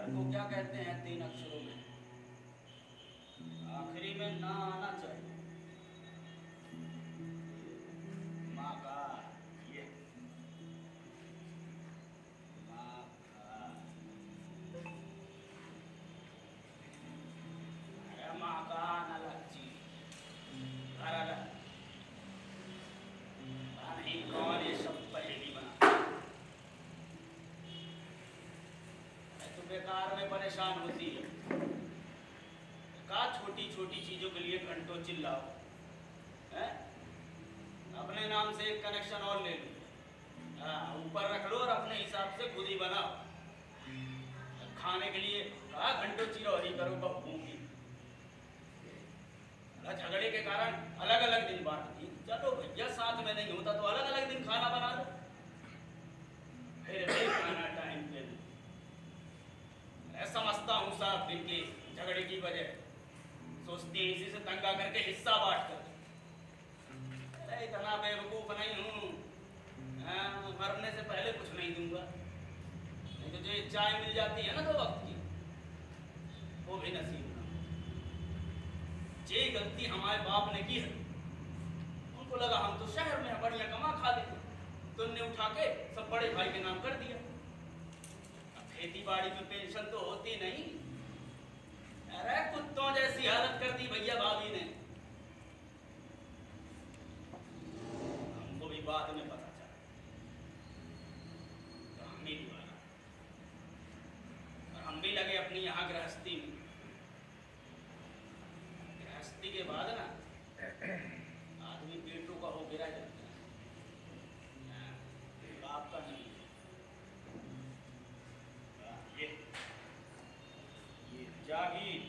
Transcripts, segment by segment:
घर को क्या कहते हैं 3 अक्षरों में? आखिरी में ना आना चाहिए। माँ का ये माँ का अरे माँ का आना लच्ची घर अलग नहीं कौन ये सब पहेली बना तो बेकार में परेशान होती है। का छोटी छोटी चीजों के लिए घंटों चिल्लाओ हैं? अपने नाम से एक कनेक्शन और ले लो, ऊपर रख लो और अपने हिसाब से खुद ही बनाओ। खाने के लिए कहा घंटों चिरौरी करो बब्बू की, झगड़े के कारण अलग अलग दिन बांट दी। चलो भैया साथ में नहीं होता तो अलग अलग दिन खाना बना लो, फिर भी खाना टाइम पे लो। मैं समझता हूँ साहब दिन के झगड़े की वजह सोचती है इसी से तंगा करके हिस्सा बांट कर। अरे इतना बेवकूफ नहीं हूँ, मरने से पहले कुछ नहीं दूंगा। नहीं तो जो चाय मिल जाती है ना 2 वक्त की, वो भी नसीब ना। ये गलती हमारे बाप ने की है। उनको लगा हम तो शहर में बढ़िया कमा खा लेते, तो उनने उठा के सब बड़े भाई के नाम कर दिया। अब खेती बाड़ी में पेंशन तो होती नहीं। अरे कुत्तों जैसी हालत कर दी भैया भाभी ने। हमको भी बाद में पता चला तो हम ही दोबारा, और हम भी लगे अपनी यहाँ गृहस्थी में। गृहस्थी के बाद ना आदमी पेटों का हो गिरा जाता है, बाप का नहीं। ये जागीर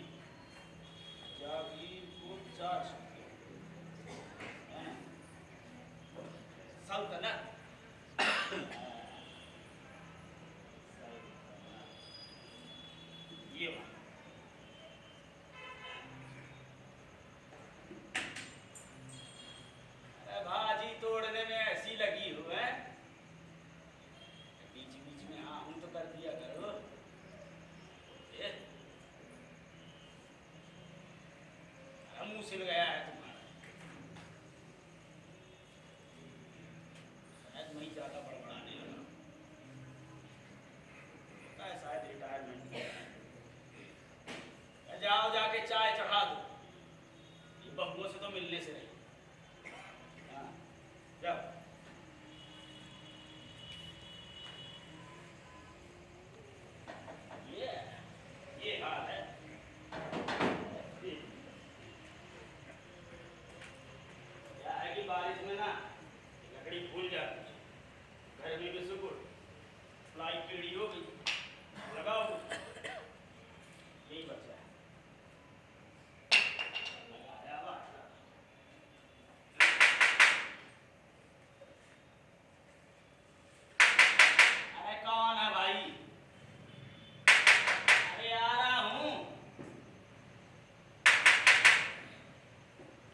जागीर को 4 शब्द हैं। सल्तनत ये बात भाजी तोड़ने में ऐसी लगी हो है, बीच बीच में हाँ हम तो कर दिया करो। मुंह सिल गया है तुम्हारा, शायद वही ज्यादा बड़बड़ाने लगा, शायद रिटायरमेंट किया। जाओ जाके चाय चढ़ा दो, ये बहुओं से तो मिलने से नहीं। हाँ जाओ। ये हाल है। क्या है कि बारिश में ना लकड़ी फूल जाती है, गर्मी में सुकुड़ फ्लाई कीड़ी हो गई, लगाओ यही बचा है। अरे कौन है भाई? अरे आ रहा हूँ,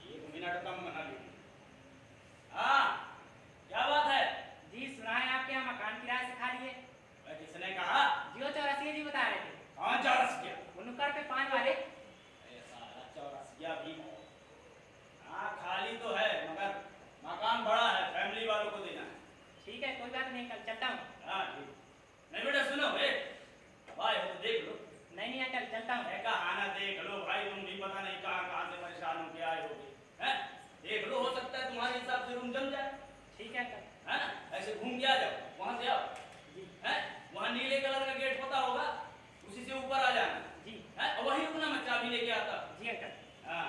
1 मिनट कम बना ली। हाँ क्या बात है? जी सुना है आपके यहाँ मकान किराए से खाली है। किसने कहा? जियो चौरसिया जी बता रहे थे। कौन चौरसिया? उनकर पे 5 वाले। सारा चौरसिया भी हाँ खाली तो है, मगर मकान बड़ा है, फैमिली वालों को देना है। ठीक है कोई बात नहीं, कल चलता हूँ। हाँ ठीक। नहीं बेटा सुनो भाई हो तो देख लो। नहीं अंकल चलता हूँ। कहाना देख लो भाई, तुम भी पता नहीं कहाँ कहाँ से परेशान होके आए होगे हैं। देख लो, हो सकता है तुम्हारे हिसाब से रूम जम जाए। ठीक है अंकल। है ना, ऐसे घूम के आ जाओ, वहां से आओ जी। है वहां नीले कलर का गेट पता होगा, उसी से ऊपर आ जाना जी है, और वही रुकना, मैं चाबी लेके आता। जी अंकल। हाँ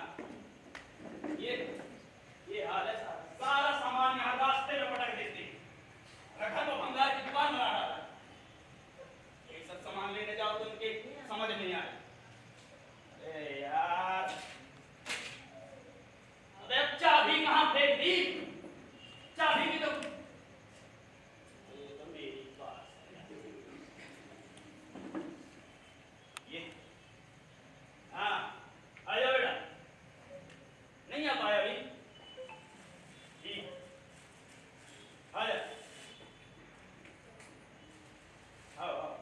ये हाल है सारा। सारा सामान यहाँ रास्ते में पटक देते हैं, रखा तो भंगार की दुकान बना रहा है। एक सब सामान लेने जाओ तो इनके समझ नहीं आए। अरे यार, अबे चाबी कहाँ फेंक दी? चाबी की तो मेरी पास है। ये हाँ आ जाओ बेटा। नहीं आ पाया अभी? ठीक आ जा, आओ आओ।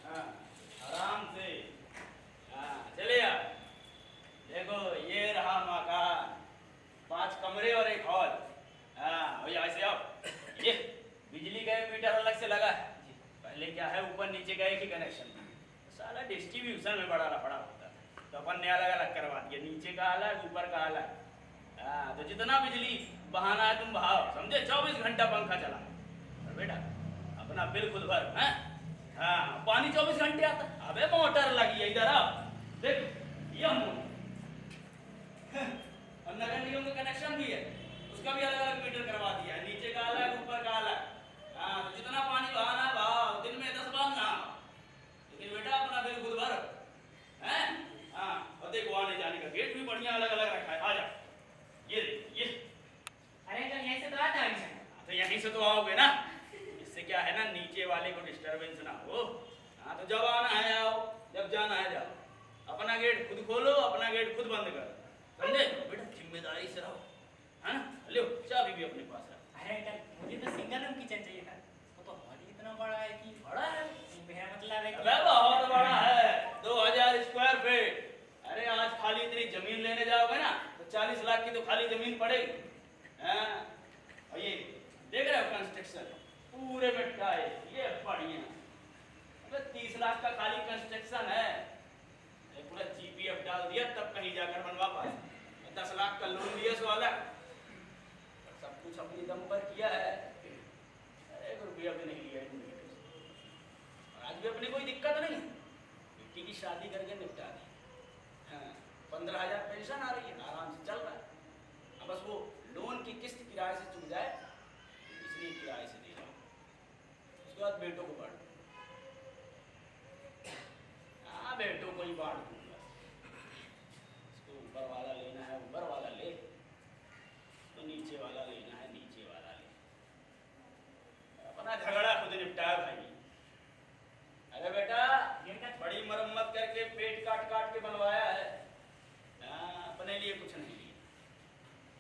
हाँ डिस्ट्रीब्यूशन में बड़ा लफड़ा होता था, तो अपन ने अलग अलग करवा दिया, नीचे का अलग ऊपर का अलग। हाँ, तो जितना बिजली बहाना है तुम बहाओ, समझे? 24 घंटा पंखा चला और बेटा अपना बिल खुद भर। हैं? हाँ, पानी 24 घंटे आता। अबे मोटर लगी है, इधर आओ देख, ये मोटर और नगर निगम का कनेक्शन भी है, उसका भी अलग अलग मीटर करवा दिया है, नीचे का अलग ऊपर का अलग। हाँ, तो जितना पानी बहाना है बहाओ, दिन में 10 बार नहाओ, लेकिन बेटा अपना बिल खुद भर। हैं? हाँ, और देखो आने जाने का गेट भी बढ़िया अलग अलग रखा है। आ जा, ये देख, ये अरे अंकल यहीं से तो आता है। तो यहीं से तो आओगे ना, इससे क्या है ना, नीचे वाले को डिस्टरबेंस ना हो। हाँ, तो जब आना है आओ, जब जाना है जाओ, अपना गेट खुद खोलो, अपना गेट खुद बंद करो, समझे? बेटा जिम्मेदारी से रहो, है ना? लो चाबी भी अपने पास है। अरे अंकल मुझे तो सिंगल रूम किचन चाहिए था, वो तो हॉल ही इतना बड़ा है कि बड़ा है? मेरा मतलब है अबे बहुत बड़ा है, 2000 स्क्वायर फीट। अरे आज खाली इतनी जमीन लेने जाओगे ना तो 40 लाख की तो खाली जमीन पड़ेगी। हाँ, और ये देख रहे हो कंस्ट्रक्शन पूरे में टाइल, ये बढ़िया। अबे 30 लाख का खाली कंस्ट्रक्शन है, ये पूरा जीपीएफ डाल दिया तब कहीं जाकर बनवा पाए। 10 लाख का लोन लिया सो अलग, सब कुछ अपनी दम पर किया है, 1 रुपया भी नहीं लिया इन्होंने। आज भी अपनी कोई दिक्कत नहीं, बेटी की शादी करके निपटा दी। हाँ, 15,000 पेंशन आ रही है, आराम से चल रहा है। अब बस वो लोन की किस्त किराए से चुक जाए, इसलिए किराए से दे रहा हूँ। उसके बाद बेटों को बांट दूँ। हाँ, बेटों को ही बांट दूंगा। इसको ऊपर वाला लेना है ऊपर वाला ले, तो नीचे वाला लेना है नीचे वाला ले। अपना झगड़ा खुद निपटाया भाई। अरे बेटा बड़ी मरम्मत करके पेट काट काट के बनवाया है। हाँ, अपने लिए कुछ नहीं लिया,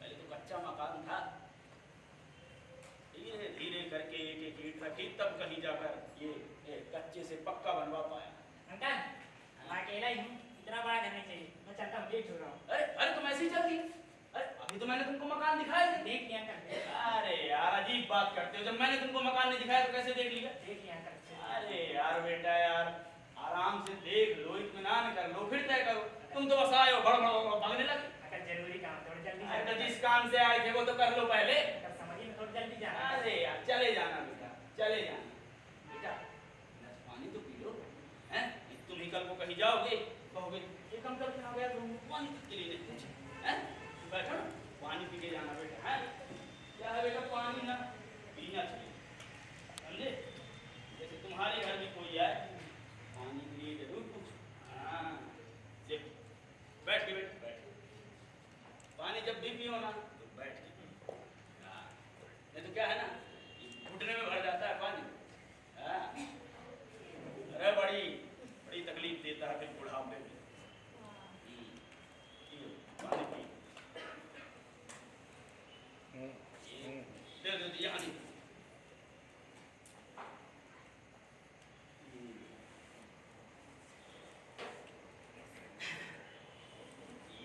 पहले तो कच्चा मकान था, धीरे धीरे करके एक एक ईंट रखी तब कहीं जाकर ये कच्चे से पक्का बनवा पाया। अंकल मैं अकेला ही हूँ, इतना बड़ा घर नहीं चाहिए, मैं चलता हूँ, लेट हो रहा हूँ। अरे अरे तुम ऐसे ही चल दिए? अरे अभी तो मैंने तुमको मकान दिखाया था। देख लिया अंकल। अरे यार अजीब बात करते हो, जब मैंने तुमको मकान नहीं दिखाया तो कैसे देख लिया? देख लिया अंकल। अरे यार बेटा यार, आराम से देख लो, इत्मीनान कर लो, फिर तय करो। तुम तो बस आए हो भड़ भागने लगे। अगर जरूरी काम थोड़ी जल्दी अरे तो जाना। जिस काम से आए थे वो तो कर लो पहले। अंकल समझिए ना, थोड़ी जल्दी जाना। अरे यार चले जाना बेटा, चले जाना बेटा, गिलास पानी तो पी लो। हैं? तुम ही कल को कहीं जाओगे, कहोगे ये कम करके आ गया तुम, पानी के लिए नहीं पूछे। हैं? बैठो ना, पानी पी के जाना बेटा। हैं? क्या है बेटा, पानी ना पीना चाहिए, समझे? जैसे तुम्हारे घर में कोई आए, पानी के लिए जरूर पूछो। हाँ, देखो बैठ के बैठ, पानी जब भी पियो ना तो बैठ के पियो। हाँ, नहीं तो क्या है ना, घुटने में भर जाता है पानी। हाँ, अरे बड़ी बड़ी तकलीफ देता है फिर बुढ़ापे में। पियो, पानी पियो। दे दो यहाँ नहीं।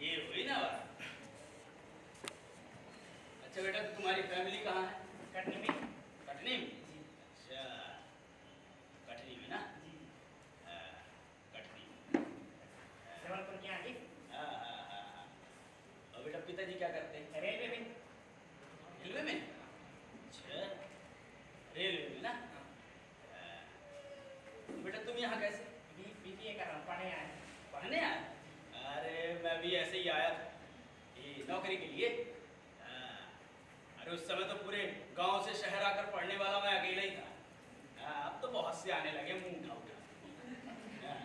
ये हुई ना बात। अच्छा बेटा, तो तुम्हारी फैमिली कहाँ है? कटनी में। कटनी में? अच्छा, कटनी में ना? हाँ, कटनी में। जबलपुर के आगे। हाँ हाँ हाँ हाँ। और बेटा पिताजी क्या करते हैं? रेलवे में। रेलवे में? अच्छा, रेलवे में ना? हाँ। बेटा तुम यहाँ कैसे? बीबीए कर रहा हूँ, पढ़ने आए। पढ़ने आए? अरे मैं भी ऐसे ही आया था, ये नौकरी के लिए। हाँ, अरे उस समय तो पूरे गांव से शहर आकर पढ़ने वाला मैं अकेला ही था। हाँ, अब तो बहुत से आने लगे मुंह उठा उठा। हाँ,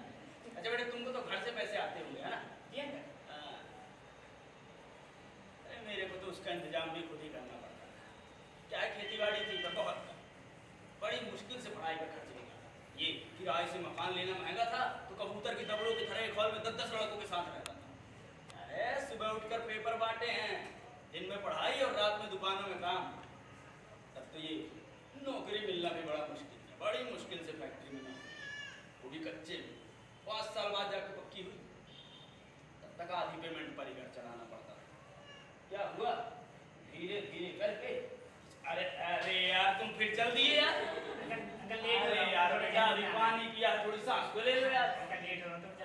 अच्छा बेटा तुमको तो घर से पैसे आते होंगे, है ना? जी अंकल। हाँ, अरे मेरे को तो उसका इंतजाम भी खुद ही करना पड़ता था। क्या है, खेती बाड़ी थी तो बहुत था, बड़ी मुश्किल से पढ़ाई का खर्च निकाला। ये किराए से मकान लेना महंगा था, तो कबूतर की दबड़ों की तरह एक हॉल में 10-10 लड़कों के साथ रहता था। अरे सुबह उठकर पेपर बांटे हैं, दिन में पढ़ाई और रात में दुकानों में काम। तब तो ये नौकरी मिलना भी बड़ा मुश्किल था, बड़ी मुश्किल से फैक्ट्री में नौकरी, वो भी कच्चे में। 5 साल बाद जाकर पक्की हुई, तब तक आधी पेमेंट पर ही घर चलाना पड़ता था। क्या हुआ, धीरे धीरे करके। अरे अरे यार तुम फिर चल दिए यार। अंकल लेट हो अरे रहा हूँ। यार बेटा अभी पानी पिया, थोड़ी सांस को ले लो यार। अंकल लेट हो रहा हूँ, तो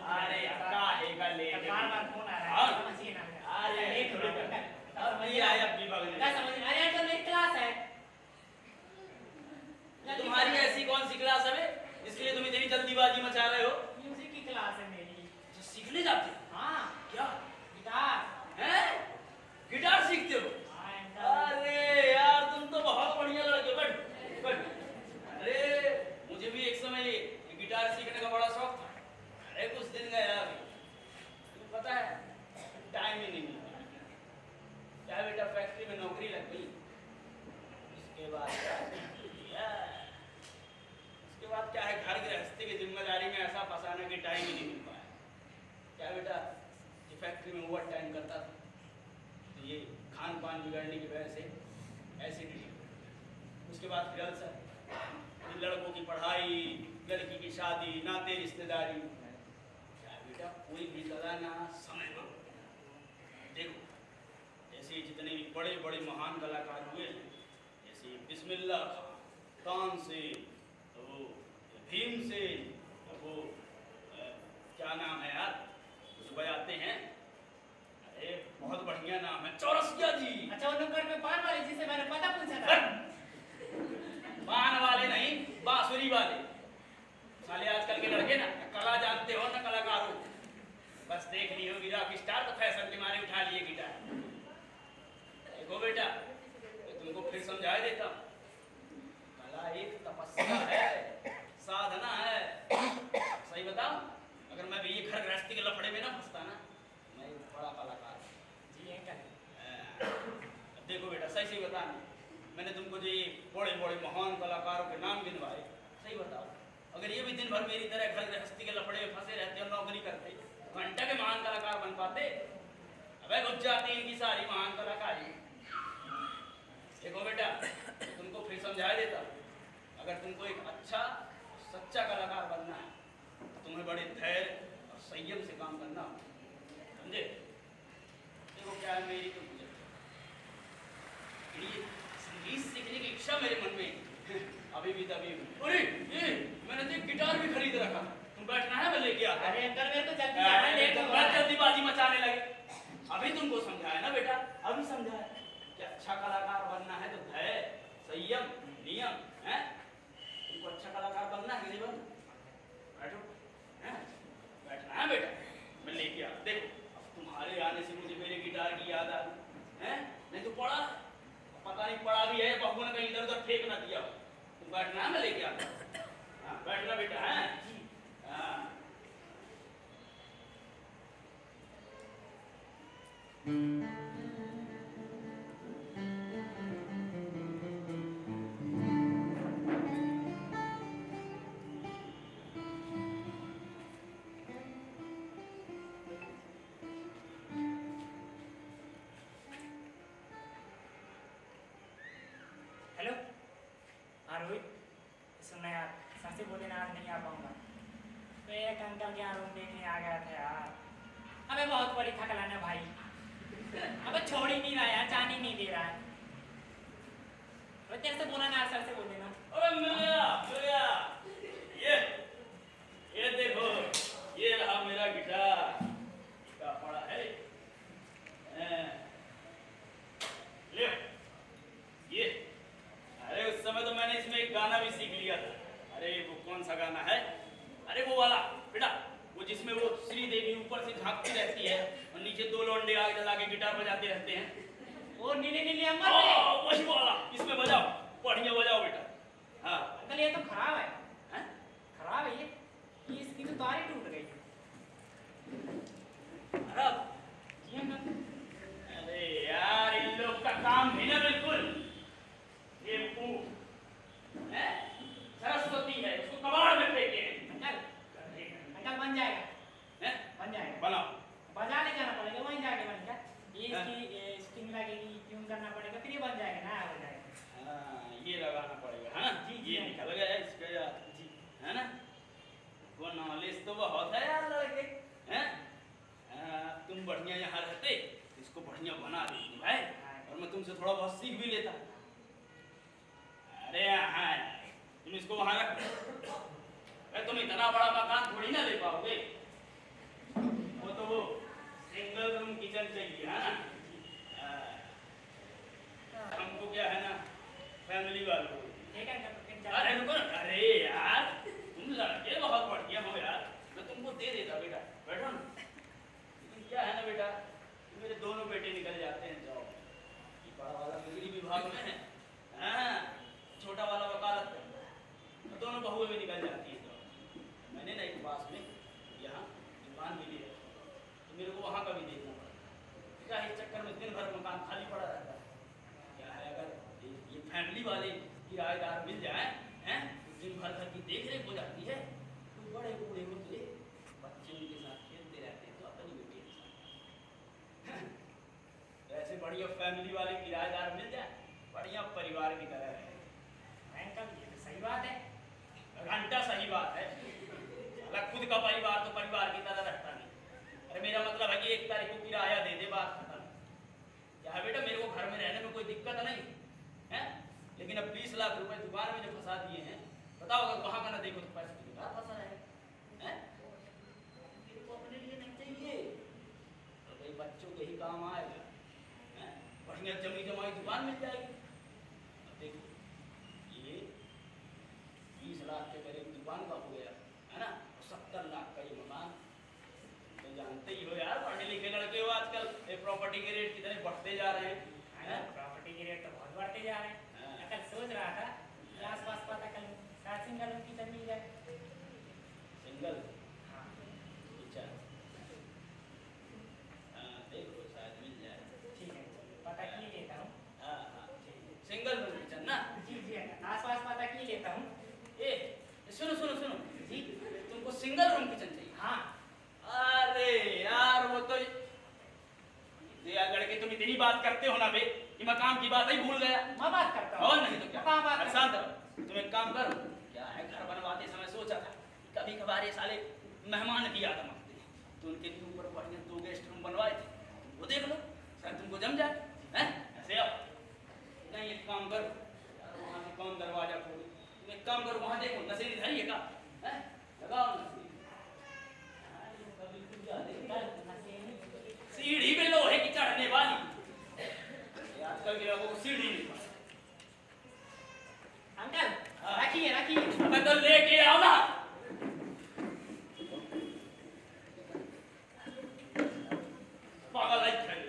टाइम ही नहीं मिल पाया। क्या बेटा, ये फैक्ट्री में ओवर टाइम करता था तो ये खान पान बिगड़ने की वजह से एसिडिटी, उसके बाद फिर अल्सर, लड़कों की पढ़ाई, लड़की की शादी, नाते रिश्तेदारी। क्या बेटा, कोई भी लगाना समय पर। देखो ऐसे जितने भी बड़े बड़े महान कलाकार हुए हैं, जैसे बिस्मिल्लाह खां, तानसेन, वो भीमसेन, वो क्या नाम है यार, जो बजाते हैं, अरे बहुत बढ़िया नाम है, चौरसिया जी। अच्छा, वो नुक्कड़ में पान वाले जिसे मैंने पता पूछा था। पान वाले नहीं, बांसुरी वाले। साले आजकल के लड़के ना कला जानते हो ना कलाकार हो, बस देख ली हो रॉक स्टार तो फैशन के मारे उठा लिए गिटार। देखो बेटा, मैं तुमको फिर समझा देता हूँ, कला एक तपस्या है, साधना है। सही बताओ, अगर मैं भी ये घर गृहस्थी के लफड़े में ना फंसता ना, मैं एक बड़ा कलाकार। जी अंकल। देखो बेटा, सही सही बताना, मैंने तुमको जो ये बड़े बड़े महान कलाकारों के नाम गिनवाए, सही बताओ, अगर ये भी दिन भर मेरी तरह घर गृहस्थी के लफड़े में फंसे रहते और नौकरी करते, घंटा के महान कलाकार बन पाते? अबे घुस जाती इनकी सारी महान कलाकारी। देखो बेटा, तुमको फिर समझा देता हूँ, अगर तुमको एक अच्छा सच्चा कलाकार बनना है तो तुम्हें बड़े धैर्य और संयम से काम करना होगा, समझे? देखो क्या है, मेरी तो संगीत सीखने की इच्छा मेरे मन में अभी भी दबी हुई। अरे ये मैंने तो एक गिटार भी खरीद रखा, तुम बैठना है, मैं लेके आता। अरे अंकल, मेरे को जल्दी जाना है, लेट हो रहा है। जल्दीबाजी मचाने लगे। अभी तुमको समझाया ना बेटा, अभी समझाया कि अच्छा कलाकार बनना है तो धैर्य, संयम, नियम है। तुमको अच्छा कलाकार बनना है कि नहीं बनना? बैठो, बैठना है बेटा, मैं लेके आता। देखो अब तुम्हारे आने से मुझे मेरे गिटार की याद आ गई है, नहीं तो पड़ा, पता नहीं पड़ा भी है, बहू ने कहीं इधर उधर फेंक ना दिया। तुम बैठना है, मैं लेके आता। हाँ बैठना बेटा, है हाँ। हेलो, हाँ रोहित, सुनना यार, सर से बोले ना आज नहीं आ पाऊंगा। तो एक अंकल के यहाँ रूम देखने आ गया था यार। अबे बहुत बड़ी थकलान है भाई, अबे छोड़ ही नहीं रहा यार, जान ही नहीं दे रहा है। अबे तेरे से बोला ना, सर से बोल देना। अरे मिल गया, ये देखो, ये रहा मेरा गिटार, क्या पड़ा है, ले ये। अरे उस समय तो मैंने इसमें एक गाना भी सीख लिया था। अरे वो कौन सा गाना है, अरे वो वाला बेटा, वो जिसमें वो श्रीदेवी ऊपर से झांकती रहती है और नीचे दो लौंडे आग जला के गिटार बजाते रहते हैं। वो नीले नीले अंबर में, वही वाला, इसमें बजाओ, बढ़िया बजाओ बेटा। हाँ अंकल ये तो खराब है, हैं? खराब है ये इसकी तो तार ही टूट गई। खराब? जी अंकल। अरे यार, इन लोग का काम भी ना बिल्कुल, ये है सरस्वती है, उसको कबाड़ में फेंके। अंकल बन जाएगा, बन जाएगा, बनाओ, बजा ले जाना पड़ेगा, वहीं जाके बनेगा। ये इसकी स्ट्रिंग लगेगी, ट्यून करना पड़ेगा, फिर ये बन जाएगा, नया हो जाएगा। हाँ ये लगाना पड़ेगा, है ना जी, ये निकल गया इसका यार जी, है ना? वो नॉलेज तो बहुत है यार लड़के, हैं? तुम बढ़िया यहाँ रहते, इसको बढ़िया बना देती भाई, और मैं तुमसे थोड़ा बहुत सीख भी लेता। अरे हाँ, तुम इसको वहां रख, तुम इतना बड़ा मकान थोड़ी ना ले पाओगे, वो तो वो सिंगल रूम किचन चाहिए, है ना? हमको क्या है ना, फैमिली वालों। अरे रुको, अरे यार तुम लड़के बहुत बढ़िया हो यार, मैं तुमको दे देता बेटा, बैठो ना। लेकिन क्या है ना बेटा, मेरे दोनों बेटे निकल जाते हैं जॉब, बड़ा वाला बिजली विभाग में है, हाँ, छोटा वाला वकालत करता है, दोनों बहुएं भी निकल जाती हैं जॉब। मैंने ना एक पास में यहाँ दुकान भी ली है, तो मेरे को वहाँ का भी देखना पड़ता, क्या इस चक्कर में दिन भर मकान खाली पड़ा रहता है। क्या है, अगर ये फैमिली वाले किराएदार मिल जाए हैं, तो दिन भर घर की देख रेख हो जाती है। कोई बड़े बूढ़े होते फैमिली वाले किराएदार मिल जाए, बढ़िया परिवार की तरह है। अंकल ये तो सही बात है। घंटा सही बात है। साला खुद का परिवार तो परिवार की तरह रखता नहीं। अरे मेरा मतलब है कि 1 तारीख को किराया दे दे, बात खत्म। क्या है बेटा, मेरे को घर में रहने में कोई दिक्कत नहीं है, लेकिन अब 20 लाख रुपए दुकान में जो फंसा दिए हैं, बताओ अगर वहां का ना देखो तो पैसे तो बेकार फंसा रहेगा। मेरे को अपने लिए नहीं चाहिए, तो भाई बच्चों के ही काम आएगा। बढ़िया जमी जमाई दुकान मिल जाएगी। अब देखो ये 20 लाख के करीब दुकान का हो गया है ना, 70 लाख का ये मकान। तो जानते ही हो यार, पढ़े लिखे लड़के हो, आजकल प्रॉपर्टी के रेट कितने बढ़ते जा रहे हैं। प्रॉपर्टी के रेट तो बहुत बढ़ते जा रहे हैं। अंकल सोच रहा था कि आस-पास पता कर लूं, शायद सिंगल रूम की मिल जाए। सिंगल? हाँ। अच्छा, देखो शायद मिल जाए। ठीक है, पता किए लेता हूँ। हाँ, सिंगल रूम किचन ना? जी जी अंकल, आस-पास पता किए लेता हूँ। सुनो सुनो सुनो जी। तुमको सिंगल रूम किचन चाहिए? हाँ। अरे यार वो तो यार लड़के तुम इतनी बात करते हो ना बे कि मैं काम की बात ही भूल गया। मैं बात करता हूँ। और नहीं तो क्या, बात शांत रहो। तुम एक काम करो, क्या है, घर बनवाते समय सोचा था कभी कभार ये साले मेहमान भी आदम आते हैं, तो उनके लिए ऊपर बढ़िया 2 गेस्ट रूम बनवाए थे, वो देख लो शायद तुमको जम जाए। हैं ऐसे अब नहीं, एक काम करो यार, वहाँ से कौन दरवाजा खोलो, तुम एक काम करो, वहाँ देखो नशेरी धरी है का, हैं लगाओ नशेरी। सीढ़ी में लोहे की चढ़ने वाली, आजकल के लोगों को सीढ़ी नहीं पसंद। अंकल रखिए रखिए। अबे तो लेके आओ ना। पागल है खड़े।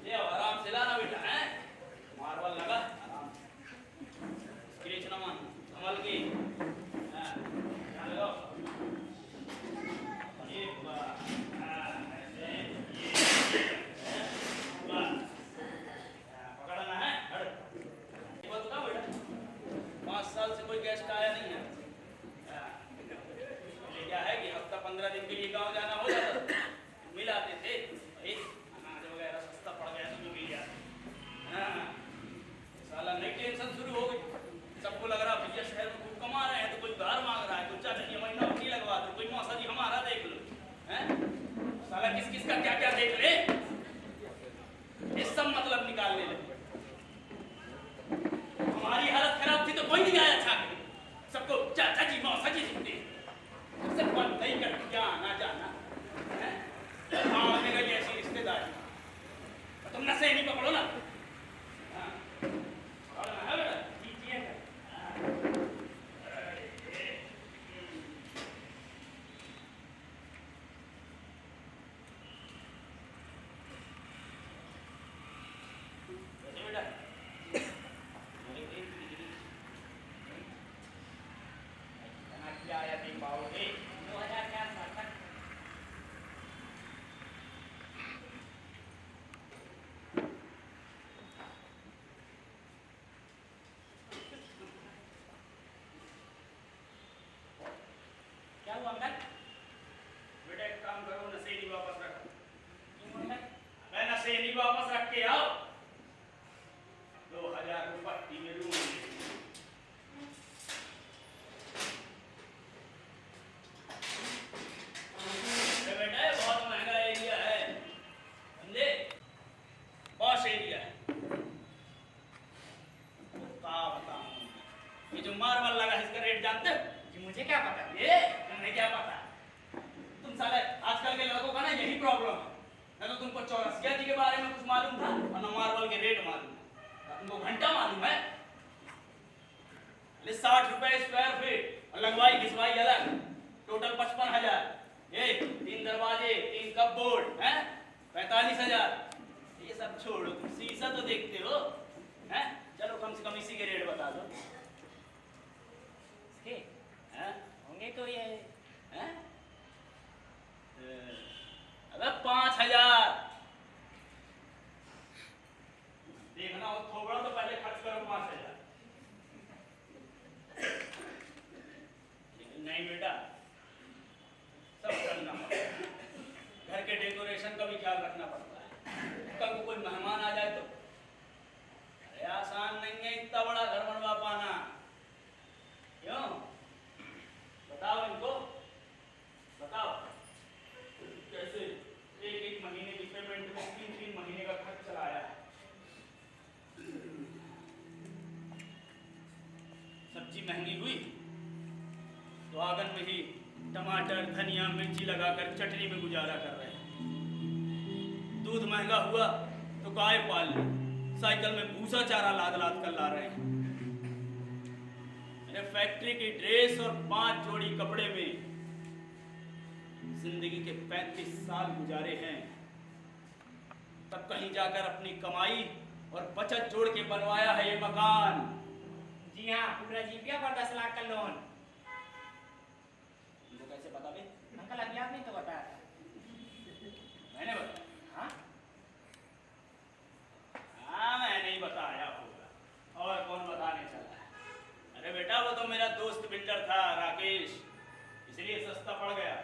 ये आराम से लाना बेटा, हैं मार्बल लगा आराम से, स्क्रेच ना मान संभल के। हाँ लगाओ ये पकड़ना है। 5 साल से कोई गेस्ट आया नहीं है। क्या है कि हफ्ता 15 दिन के लिए गांव जाना हो जाता था, मिल आते थे, अनाज वगैरह सस्ता पड़ गया तो मिल गया। साला नई टेंशन शुरू हो गई, सबको लग रहा भैया शहर में खूब कमा रहे हैं, तो कोई उधार मांग रहा है, कोई चाचा जी महीना उठी लगवा दो, कोई मौसा जी हमारा देख लो। साला किस किस का क्या क्या देख ले, ये सब मतलब निकालने लगे। हमारी हालत खराब थी तो कोई नहीं आया छा के, सबको चाचा जी मौसा जी दिखते, सब बंद नहीं कर क्या आना जाना है। में गई ऐसी रिश्तेदारी, तुम नशे नहीं पकड़ो ना। है बेटा कीजिए वापस रख के आओ। 2000 रुपये में रूम बेटा, बहुत महंगा एरिया है, समझे, पॉश एरिया है। क्या बताऊं, ये जो मार्बल लगा है इसका रेट जानते हो? जी मुझे क्या पता। ये तुम्हें क्या पता, तुम साले आजकल के लड़कों का ना यही प्रॉब्लम है, ना तो तुमको चौरसिया जी के बारे में कुछ मालूम था और ना मार्बल के रेट मालूम था, तुमको घंटा मालूम है। 60 रुपए स्क्वायर फीट और लगवाई घिसवाई अलग, टोटल 55,000। 3 दरवाजे, 3 कपबोर्ड हैं, 45,000। ये सब छोड़ो, तुम शीशा तो देखते हो हैं, चलो कम से कम इसी के रेट बता दो। होंगे तो ये हैं? अबे 5,000। देखना हो थोड़ा तो पहले खर्च करो 5,000। लेकिन नहीं बेटा, सब करना पड़ेगा। घर के डेकोरेशन का भी ख्याल रखना पड़ता है। कल को कोई मेहमान आ जाए तो अरे आसान नहीं है इतना बड़ा घर बनवा पाना। क्यों बताओ इनको, बताओ कैसे एक एक महीने की पेमेंट में 3-3 महीने का खर्च चलाया है। सब्जी महंगी हुई तो आंगन में ही टमाटर धनिया मिर्ची लगाकर चटनी में गुजारा कर रहे हैं। दूध महंगा हुआ तो गाय पाल ली, साइकिल में भूसा चारा लाद लाद कर ला रहे हैं। मैंने फैक्ट्री की ड्रेस और 5 जोड़ी कपड़े में जिंदगी के 35 साल गुजारे हैं। तब कहीं जाकर अपनी कमाई और बचत जोड़ के बनवाया है ये मकान। जी हाँ, पूरा जीपिया पर 10 लाख का लोन। तुमको कैसे पता बे? अंकल अभी आपने तो बताया था। मैंने बताया? हाँ हाँ मैंने ही बताया होगा, और कौन बताने चला है? अरे बेटा वो तो मेरा दोस्त बिल्डर था राकेश, इसलिए सस्ता पड़ गया,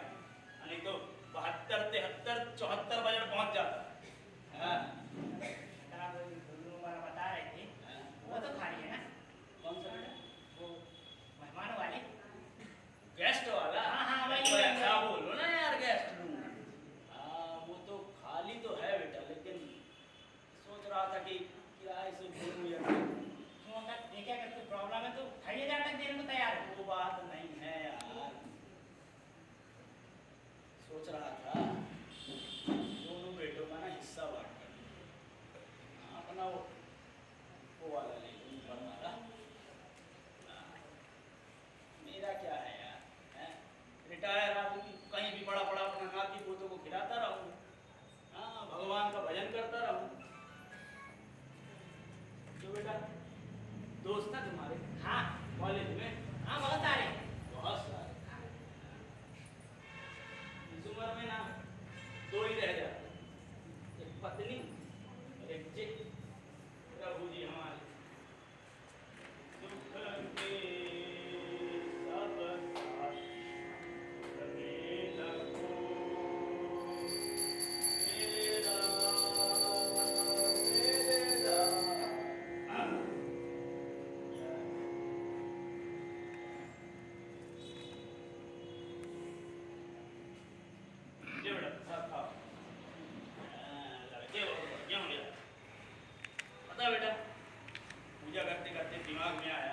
नहीं तो 72, 73, 74 बजट पहुंच जाता। हाँ अंकल आप दुल्लू वाला बता रहे थे, वो तो खाली है ना? कौन सा बेटा? वो मेहमान वाले गेस्ट वाला? हाँ, हाँ, वही, तो वही, ऐसा वही। बोलो ना यार, गेस्ट रूम। वो तो खाली तो है बेटा, लेकिन सोच रहा था कि किराए से घूमूं या क्या करूं। क्यों अंकल, देखिए अगर कोई प्रॉब्लम है तो 2,500 तक देने को तैयार है। वो बात नहीं है यार, सोच रहा था दोनों बेटों का ना हिस्सा बांट कर अपना वो वाला ले लूं, ऊपर वाला। मेरा क्या है यार, हैं? रिटायर आदमी कहीं भी बड़ा बड़ा अपना नाती पोतों को खिलाता रहूं, हाँ भगवान का भजन करता रहूं। तो बेटा दोस्त ना तुम्हारे हाँ कॉलेज में? हाँ, बहुत सारे। बहुत सारे। इस उम्र में ना 2 ही रह जाते, एक पत्नी और एक चित। प्रभु जी हमारे सुख के सब साथ रहे लगो, तेरा तेरा। ये बेटा साथ खाओ। लड़के बहुत बढ़िया हो गया। पता बेटा, पूजा करते करते दिमाग में आया,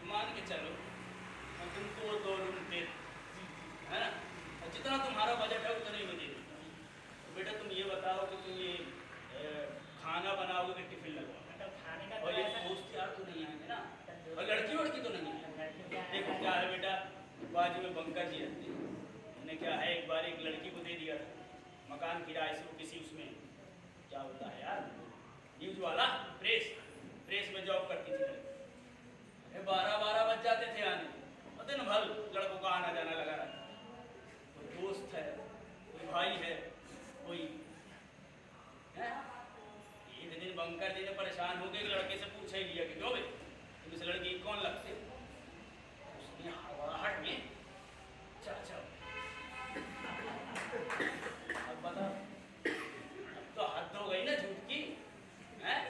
मान के चलो मैं तुमको 2 रूम दे, है ना, और जितना तुम्हारा बजट है उतने में दे दूंगा। तो बेटा तुम ये बताओ कि तुम ये खाना बनाओगे कि टिफिन लगवाओगे? अंकल खाने का और तो ये ऐसा दोस्त यार तो नहीं आएंगे ना, और लड़की वड़की तो नहीं है। लड़कियों क्या है? देखो क्या है बेटा, बाजू में बंका जी रहते हैं, उन्हें क्या है एक बार एक लड़की को दे दिया था मकान किराए से, वो किसी उसमें क्या होता है यार, न्यूज वाला, प्रेस में जॉब करती थी लड़की। अरे 12-12 बज जाते थे आने, और दिन भर लड़कों का आना जाना लगा रहता। कोई दोस्त है, कोई भाई है, कोई है। एक दिन बंकर जी ने परेशान होकर एक लड़के से पूछ ही लिया कि क्यों बे तुम इस लड़की को कौन लगते? उसने हड़बड़ाहट में चाचा। अब बता, अब तो हद हो गई ना झूठ की, हैं?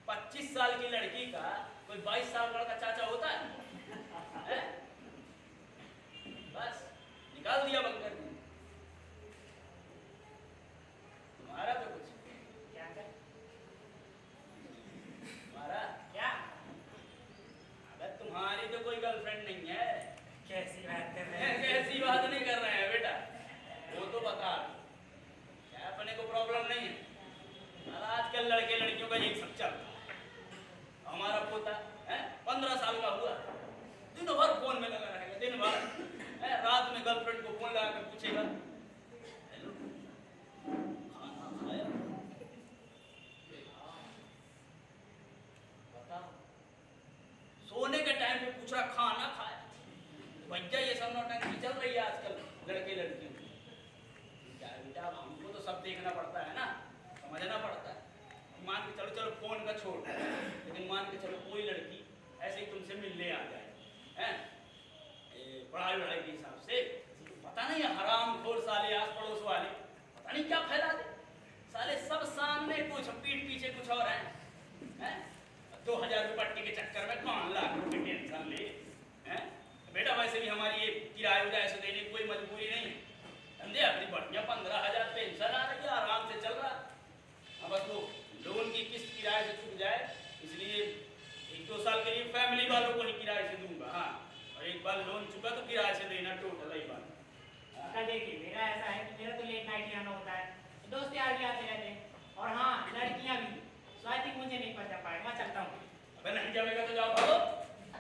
25 साल की लड़की का कोई 22 साल का लड़का चाचा होता है? हैं? बस निकाल दिया बंकर ने। तुम्हारा तो कुछ क्या अंकल? तुम्हारा क्या? अबे तुम्हारी तो कोई गर्लफ्रेंड नहीं है। कैसी बात कर रहे हैं? कैसी बात नहीं कर रहे हैं बेटा, वो तो बता क्या अपने को प्रॉब्लम नहीं है। और आजकल लड़के लड़कियों का यही सब चलता है। हमारा पोता है 15 साल का हुआ, दिन भर फोन में लगा रहेगा, दिन भर है, रात में गर्लफ्रेंड को फोन लगा कर पूछेगा हेलो खाना खाया? बताओ, सोने के टाइम पे पूछ रहा खाना खाया? भैया ये सब नौटंकी चल रही है आजकल लड़के लड़कियों की। क्या है बेटा, अब हमको तो सब देखना पड़ता है ना, समझना पड़ता है। मान के चलो फोन का छोड़, लेकिन मान के चलो कोई लड़की ऐसे ही तुमसे मिलने आ जाए, हैं, पढ़ाई वढ़ाई के हिसाब से, पता नहीं है हराम खोर साले आस पड़ोस वाले पता नहीं क्या फैला दे। साले सब सामने कुछ, पीठ पीछे कुछ और है, हैं? 2000 रुपये पट्टी के चक्कर में 5 लाख रुपये टेंशन ले, हैं? बेटा वैसे भी हमारी ये किराए उराए से देने की कोई मजबूरी नहीं है, समझे? अपनी बढ़िया 15,000 पेंशन आ रही है, आराम से चल रहा। अब बस वो लोन की किस्त किराए से चुक जाए, इसलिए 1-2 साल के लिए फैमिली वालों को ही किराए से दूंगा। हाँ, और एक बार लोन चुका तो किराए से देना टोटल ही बात। देखिए मेरा ऐसा है कि मेरा तो लेट नाइट आना होता है, दोस्त यार भी आते रहते हैं, और हाँ लड़कियां भी। स्वाति मुझे नहीं पता पाएगा, मैं चलता हूँ। अबे नहीं जमेगा तो जाओ भागो।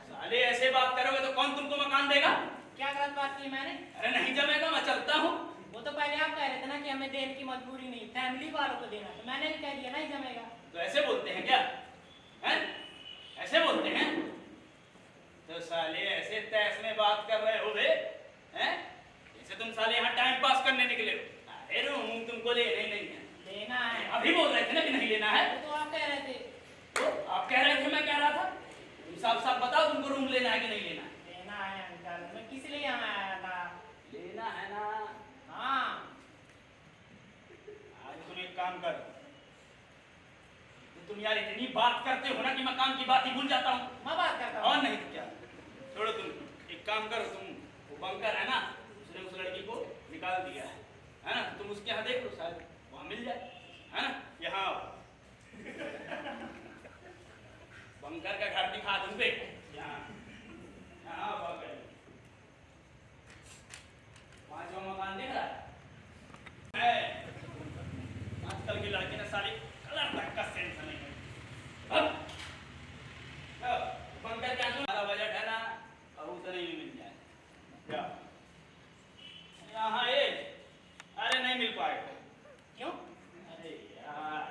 साले ऐसे बात करोगे तो कौन तुमको मकान देगा? क्या गलत बात की मैंने? अरे नहीं जमेगा, मैं चलता हूँ। वो तो पहले आप कह रहे थे ना कि हमें देने की मजबूरी नहीं, फैमिली वालों को देना, तो मैंने भी कह दिया नहीं जमेगा। तो ऐसे बोलते हैं क्या? हैं? ऐसे बोलते हैं? तो साले ऐसे तैस में बात कर रहे हो बे? हैं? जैसे तुम साले यहाँ टाइम पास करने निकले हो। अरे रूम तुमको लेना ही नहीं है। लेना है। अभी बोल रहे थे ना कि नहीं लेना है। वो तो आप कह रहे थे। तो आप कह रहे थे, मैं कह रहा था। तुम साफ साफ बताओ तुमको रूम लेना है कि नहीं लेना है? लेना है अंकल, मैं किस लिए यहाँ आया था? लेना है ना? हाँ। आज तुम एक काम करो, तुम यार इतनी बात करते हो ना कि मैं काम की बात ही भूल जाता हूँ। मैं बात करता हूँ। और नहीं तो क्या? छोड़ो, तुम एक काम करो, तुम वो बंकर है ना, उसने उस लड़की को निकाल दिया है ना? तुम उसके यहाँ देख लो, शायद वहाँ मिल जाए, है ना? यहाँ आओ। बंकर का घर दिखा दूँ बे, यहाँ यहाँ आओ बंकर। 5वां मकान दिख रहा है? आजकल की लड़की ने सारी कलर तक का सेंस नहीं है। अब बंकर क्या हमारा बजट है ना, और उतने ही मिल जाए क्या? यहाँ अरे नहीं मिल पाएगा। क्यों? अरे यार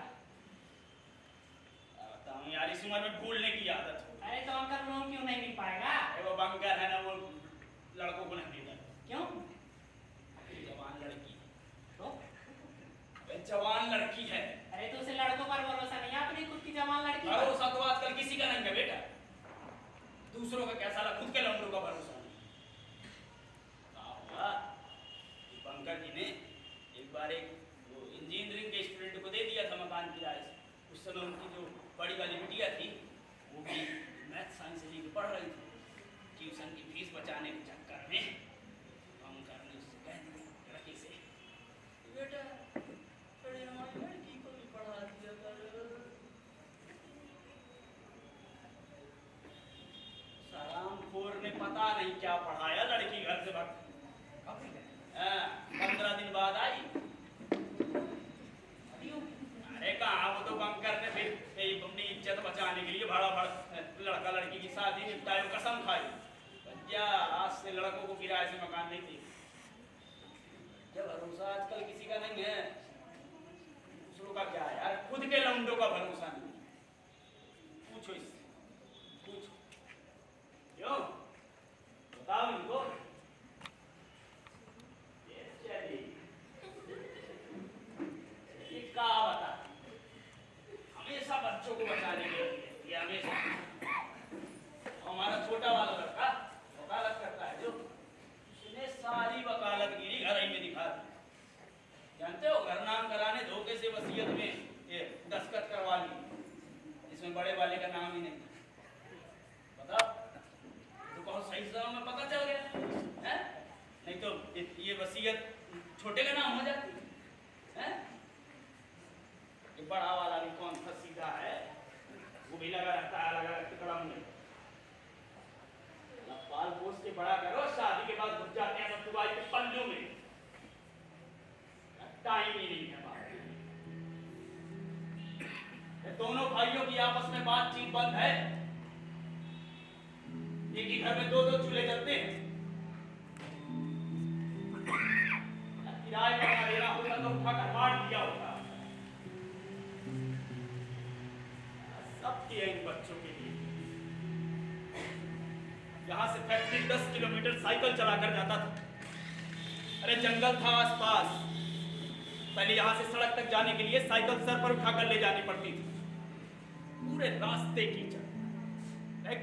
बताऊँ यार, इस उम्र में भूलने की आदत हो। अरे तो अंकल रूम क्यों नहीं मिल पाएगा? वो बंकर है ना, वो लड़कों को नहीं देता। क्यों? जवान लड़की। तो? अबे जवान लड़की है। अरे तो उसे लड़कों पर भरोसा नहीं, अपनी खुद की जवान लड़की। भरोसा तो आजकल किसी का नहीं है बेटा, दूसरों का क्या, साला खुद के लौंडों का भरोसा नहीं। बंकर जी ने एक बार एक वो इंजीनियरिंग के स्टूडेंट को दे दिया था मकान किराए से। उस समय उनकी जो बड़ी वाली बिटिया थी, वो भी मैथ साइंस लेके पढ़ रही थी। ट्यूशन की फीस बचाने के चक्कर में बंकर ने उससे कह दिया लड़की से, बेटा बड़े हमारी लड़की को भी पढ़ा दिया कर। सलामखोर ने पता नहीं क्या पढ़ाया, लड़की घर से भाग। 15 दिन बाद आई। अरे कहाँ, वो तो बंकर ने फिर अपनी इज्जत बचाने के लिए भाड़ा लड़का लड़की की शादी निपटाई, कसम खाई क्या आज से लड़कों को किराए से मकान नहीं दी। क्या भरोसा आजकल किसी का नहीं है, दूसरों का क्या है यार, खुद के लौंडों का भरोसा नहीं। पूछो इससे, पूछो क्यों, बताओ इनको। क्या बता, हमेशा बच्चों को बचाने के लिए ये हमेशा। हमारा छोटा वाला लड़का वकालत करता है, जो उसने सारी वकालतगिरी घर ही में दिखा दी। जानते हो, घर नाम कराने धोखे से वसीयत में ये दस्तखत करवा ली, इसमें बड़े वाले का नाम ही नहीं था। बताओ, तो बहुत सही समय में पता चल गया है, नहीं तो ये वसीयत छोटे का नाम हो जाती है। ये बड़ा वाला भी कौन सा सीधा है, वो भी लगा रहता है, लगा रहता कड़म में। पाल पोस के बड़ा करो, शादी के बाद घुस जाते हैं सब दुबई के पल्लू में, टाइम ही नहीं है बात। दोनों भाइयों की आपस में बातचीत बंद है, एक ही घर में 2-2 चूल्हे जलते हैं। किराए का देना होता तो उठा कर बांट दिया होता। सब किया इन बच्चों के लिए। यहाँ से फैक्ट्री 10 किलोमीटर साइकिल चलाकर जाता था। अरे जंगल था आसपास, पहले यहाँ से सड़क तक जाने के लिए साइकिल सर पर उठाकर ले जानी पड़ती थी। पूरे रास्ते कीचड़,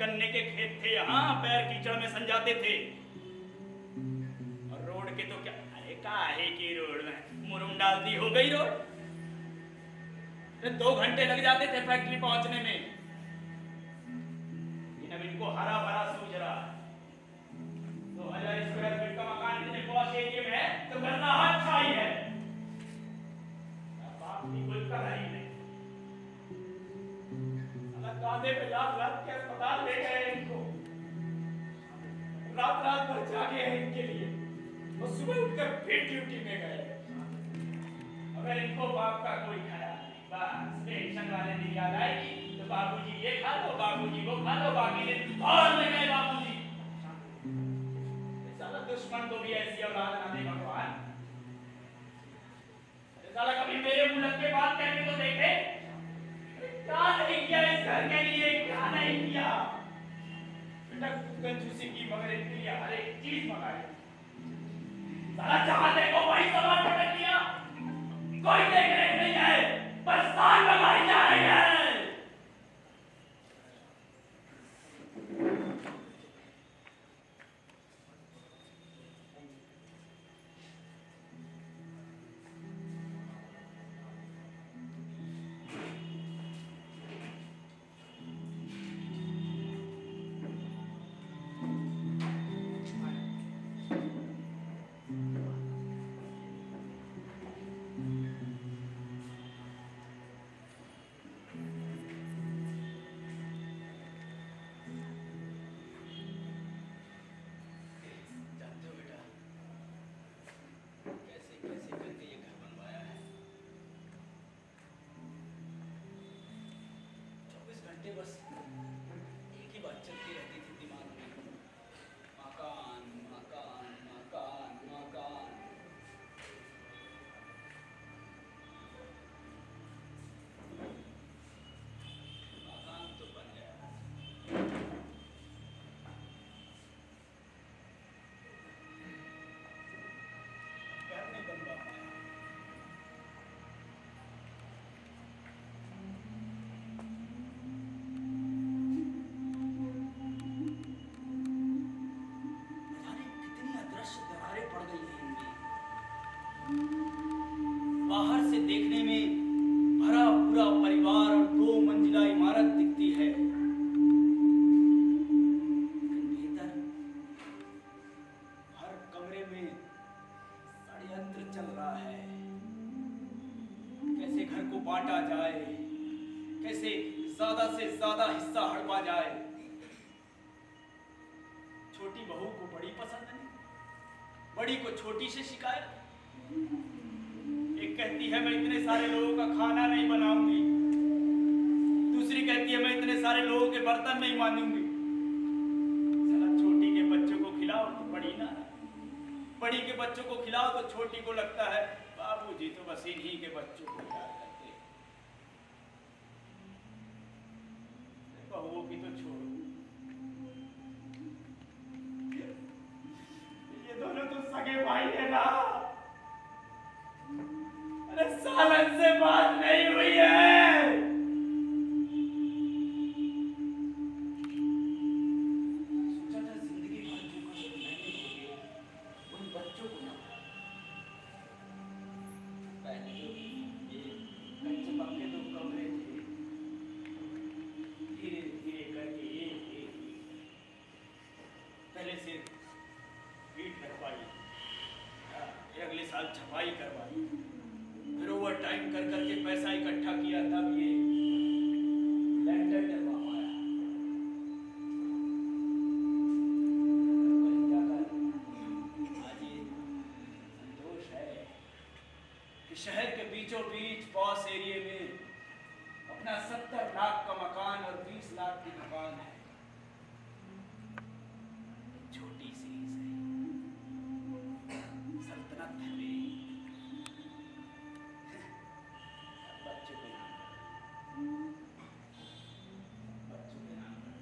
गन्ने के खेत थे, यहाँ पैर कीचड़ में सन जाते थे। और रोड के तो क्या, अरे काहे की रोड में मुरुंडा डाल दी, हो गई रोड। 2 घंटे लग जाते थे फैक्ट्री पहुंचने में, लेकिन अब इनको हरा भरा सूझ रहा है। 2000 स्क्वायर फीट का मकान इतने पॉश एरिया में है तो करना अच्छा ही है। बाप की कोई कदर ही नहीं। अलग कांधे पे लाख लाख के अस्पताल ले गए इनको, रात रात भर जागे हैं इनके लिए, वो सुबह उठकर फिर ड्यूटी में गए। अगर इनको बाप का कोई ख्याल नहीं, बस पेंशन वाले दिन याद आएगी तो बाबूजी ये खा लो, बाबूजी वो खा लो, बाकी दिन और ले गए बाबूजी। साला दुश्मन को भी ऐसी औलाद ना दे भगवान। साला कभी मेरे मुंह लग के बात करने को देखे, क्या नहीं किया इस घर के लिए, क्या नहीं किया। बेटा कंजूसी की मगर इनके लिए हर एक चीज मंगाई। साला जहां देखो वही सामान पटक दिया, कोई देख रहे नहीं है, बस साल मंगाई जा रही है। बस एक ही बात चलती रहती थी दिमाग में, मकान मकान मकान मकान। मकान तो बन गया, घर नहीं बन पाया। बाहर से देखने में भरा पूरा परिवार और 2 मंजिला इमारत दिखती है, भीतर हर कमरे में षड्यंत्र चल रहा है। कैसे घर को बांटा जाए, कैसे ज्यादा से ज्यादा हिस्सा हड़पा जाए। छोटी बहू को बड़ी पसंद नहीं, बड़ी को छोटी से शिकायत। एक कहती है मैं इतने सारे लोगों का खाना नहीं बनाऊंगी, दूसरी कहती है मैं इतने सारे लोगों के बर्तन नहीं मांजूंगी। साला छोटी के बच्चों को खिलाओ तो बड़ी ना, बड़ी के बच्चों को खिलाओ तो छोटी को लगता है बाबूजी तो बस इन्हीं के बच्चों को प्यार करते हैं। बहूओं की तो छोड़ो, ये दोनों तो सगे भाई है ना। अरे सालन से बात नहीं हुई है। सोचा था जिंदगी भर जो कुछ मैंने किए उन बच्चों को ना, पहले तो ये कच्चे पक्के 2 कमरे थे, धीरे धीरे करके एक पहले से ईंट रखवाई, अगले साल छपाई करवाई, फिर ओवर टाइम कर करके पैसा इकट्ठा किया, तब ये लैंडर करवा पाया। आज ये संतोष है कि शहर के बीचों बीच पॉश एरिया में अपना 70 लाख का मकान और 20 लाख की दुकान है। छोटी सी सल्तनत है मेरी। बच्चों के नाम पर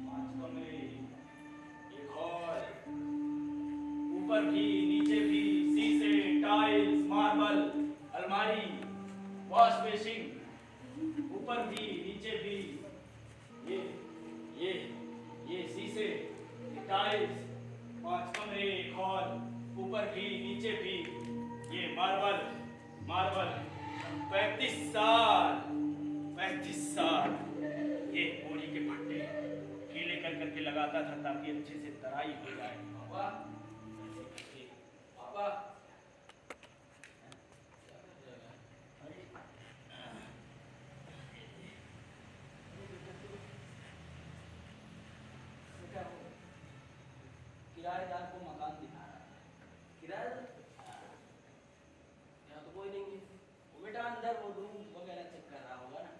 5 कमरे, एक हॉल, ऊपर भी नीचे भी शीशे, टाइल्स, मार्बल, अलमारी, वॉश बेसिन, ऊपर भी नीचे भी ये शीशे, टाइल्स, 5 कमरे, एक हॉल, ऊपर भी नीचे भी ये मार्बल मार्बल 35 साल ये बोरी के फट्टे गीले कर करके लगाता था ताकि अच्छे से तराई हो जाए। पापा पापा किराएदार को मकान दिखा रहा है। किराएदार यहाँ तो कोई नहीं है। वो बेटा अंदर वो रूम वगैरह चेक कर रहा होगा ना।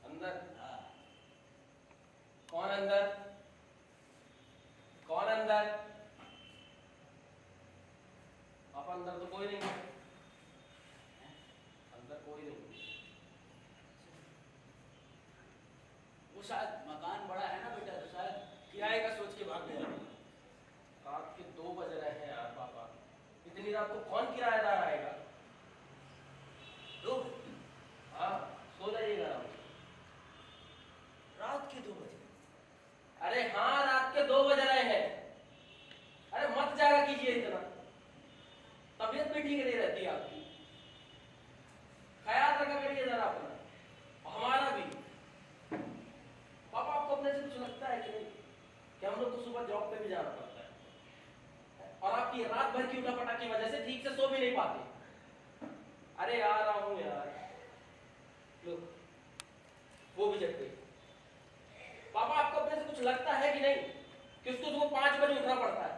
अंदर? हाँ। कौन अंदर? कौन अंदर? पापा अंदर तो कोई नहीं है। अंदर कोई नहीं। वो शायद मकान बड़ा है ना बेटा, तो शायद किराए का सोच के भाग गया। रात के 2 बज रहे हैं यार पापा, इतनी रात को कौन किराएदार आएगा? 2? हाँ, सो जाइएगा रात के 2 बजे। अरे हाँ, रात के 2 बज रहे हैं। अरे मत जागा कीजिए इतना, तबीयत भी ठीक नहीं रहती आपकी। ख्याल रखा करिए जरा अपना, हमारा भी। पापा आपको अपने से कुछ लगता है कि नहीं कि हम लोग को सुबह जॉब पे भी जाना पड़ता है और आपकी रात भर की उठापटा की वजह से ठीक से सो भी नहीं पाते। अरे आ रहा हूं यार, लो वो भी जग गई। पापा आपको अपने से कुछ लगता है कि नहीं कि उसको सुबह 5 बजे उठना पड़ता है,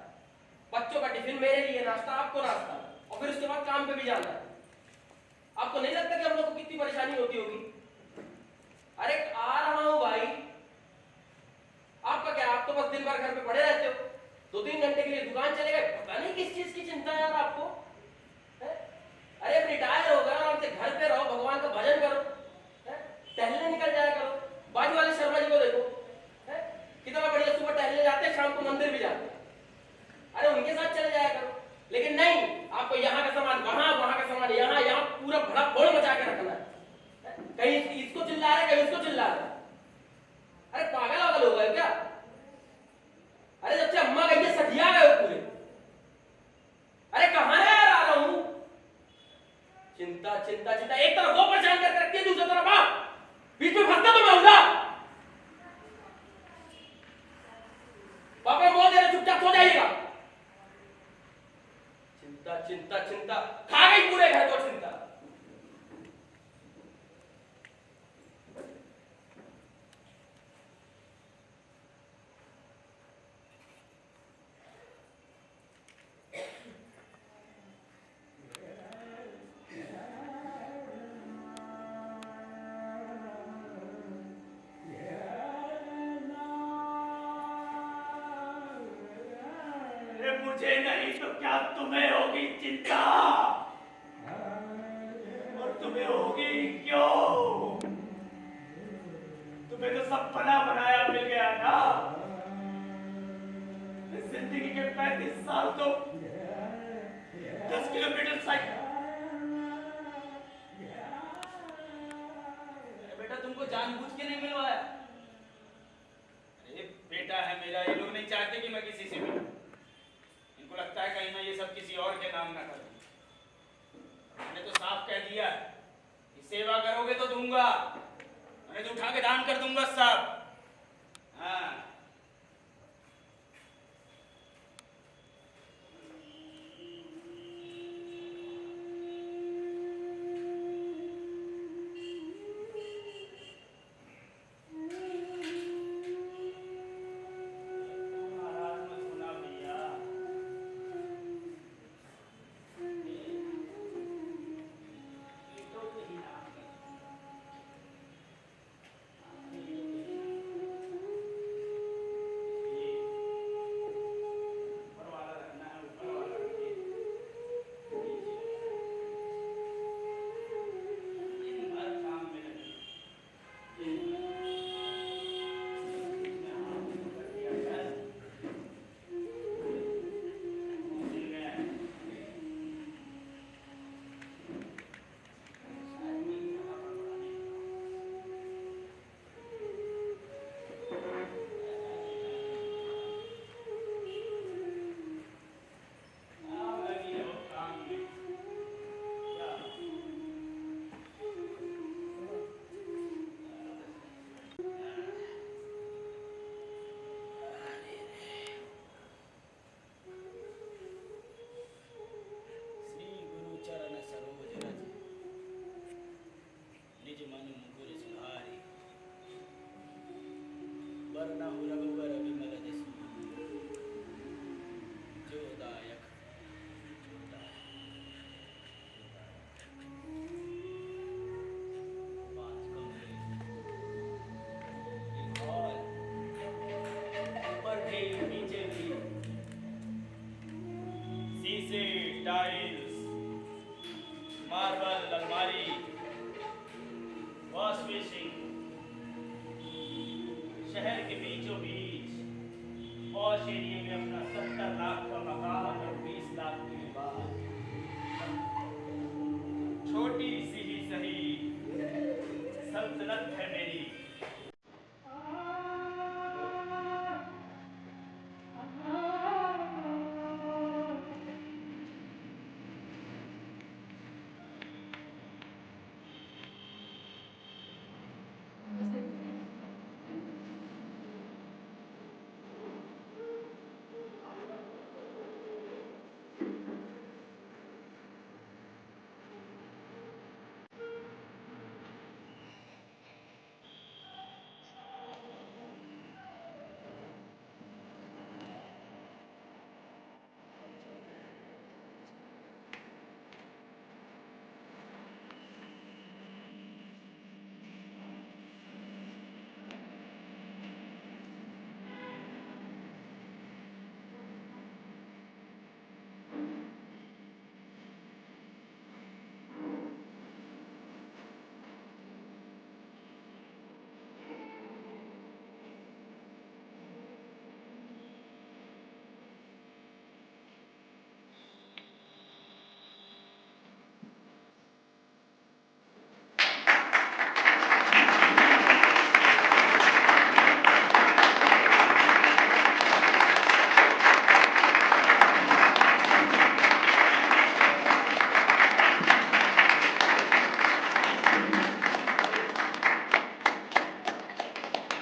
बच्चों का टिफिन, मेरे लिए नाश्ता, आपको नाश्ता, और फिर उसके बाद काम पे भी जाना है। आपको नहीं लगता कि हम लोग को कितनी परेशानी होती होगी? अरे आ रहा हूं भाई। आपका क्या, आप तो बस दिन भर घर पे पड़े रहते हो, 2-3 घंटे के लिए दुकान चले गए, पता नहीं किस चीज की चिंता है यार आपको है? अरे अब रिटायर हो गए, आराम से घर पे रहो, भगवान का भजन करो, टहलने निकल जाया करो। बाजू वाले शर्मा जी को देखो, कितना बढ़िया, सुबह टहलने जाते हैं, शाम को मंदिर भी जाते हैं। अरे उनके साथ चले जाया करो। लेकिन नहीं, आपको यहाँ का सामान वहां, वहां का सामान यहाँ, यहाँ पूरा भड़ा फोड़ मचा के रखना है। कहीं इसको चिल्ला रहे, कहीं उसको चिल्ला रहे। अरे पागल वागल हो गए क्या? अरे जब से अम्मा गई है सठिया गए हो पूरे। अरे कहां है यार, आ रहा हूं। चिंता चिंता चिंता, एक तरफ वो परेशान करके रखती है, दूसरी तरफ आप, बीच में फंसता तो मैं हूं ना। पापा बोल दे रहे, चुपचाप सो जाइएगा। चिंता चिंता चिंता, खा गई पूरे घर को चिंता। मुझे नहीं तो क्या तुम्हें होगी चिंता, और तुम्हें होगी क्यों? तुम्हें तो सब बना बनाया मिल गया ना। जिंदगी के 35 साल तो 10 किलोमीटर साइकिल। बेटा तुमको जानबूझ के नहीं मिलवाया। अरे बेटा है मेरा, ये लोग नहीं चाहते कि मैं किसी से मिलूं। इनको लगता है कहीं मैं ये सब किसी और के नाम ना करूं। मैंने तो साफ कह दिया कि सेवा करोगे तो दूंगा, मैंने तो उठा के दान कर दूंगा सब। हाँ, वर्णः रघुवर विमलजसु जोदायक पांच कमरे एक हॉल ऊपर भी नीचे भी शीशे टाइल्स मार्बल अलमारी वॉश बेसिन शहर के बीचों बीच पॉश एरिया में अपना 70 लाख का मकान और 20 लाख की बात छोटी सी ही सही सल्तनत है मेरी।